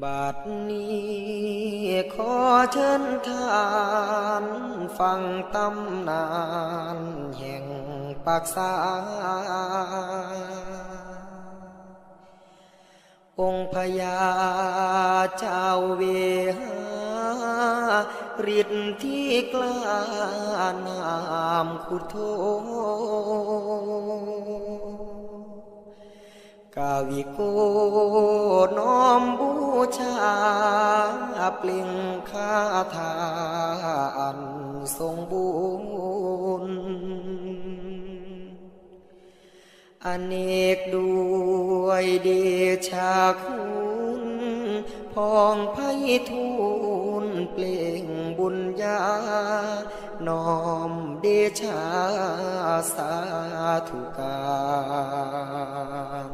บัดนี้ขอเชิญทานฟังตำนานแห่งปากษาองค์พญาเจ้าเวหาฤทธิ์ที่กล้านามขุดโธกาวิโกน้อมบูชาเปล่งคาถาอันทรงบุญอเนกด้วยเดชาคุณพองไพฑูรย์เปล่งบุญญาน้อมเดชาสาธุการ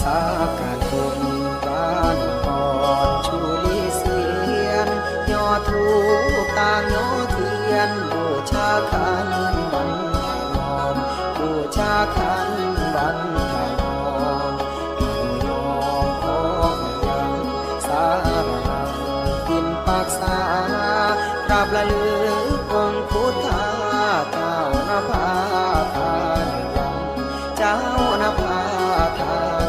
สาการคมการก่อนชูลิเสียนย่อทูต่างย่อเทียนบูชาขันวันถานอมบูชาขันวันถานอมยอมของยังสารนังกินปากษากราบละลึกองค์พุทธาเจ้านภาทานยังเจ้านภาทาน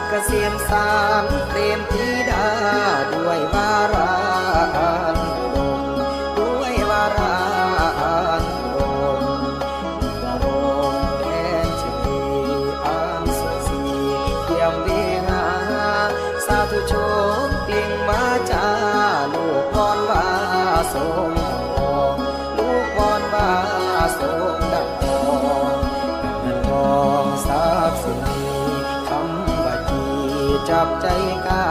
เกษมสารเตรียมธิดาด้วยวาระอันอุดมด้วยวาระอันอุดมดารงแดนชีอันสดสีเทียมเวหาสาธุชนเปล่งมาจาลูกวอนว่าทรงทองลูกวอนว่าทรงดังทองเงินทองทรัพย์สินจับใจกา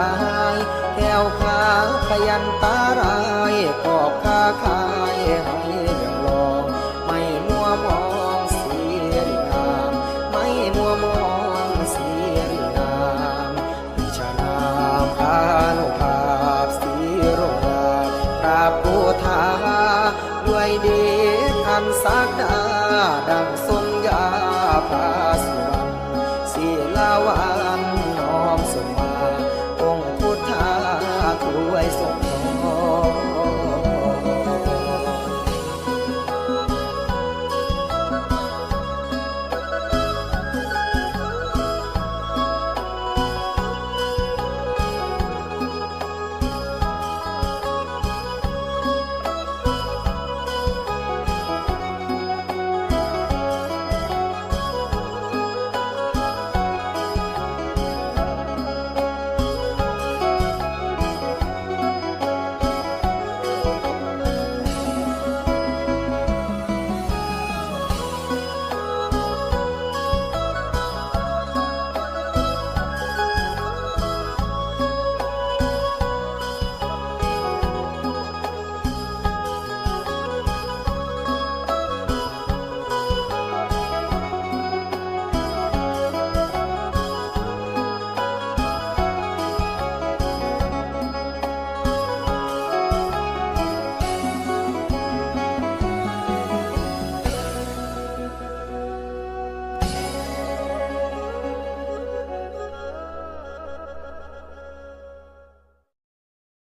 ยแก้วขาขยันตารายกอบค้าขายให้เรื่องลองไม่มัวมองเสียงามไม่มัวมองเสียงามพิชานามพานุภาพสีโรราปราบโกธาด้วยเดชอันศักดา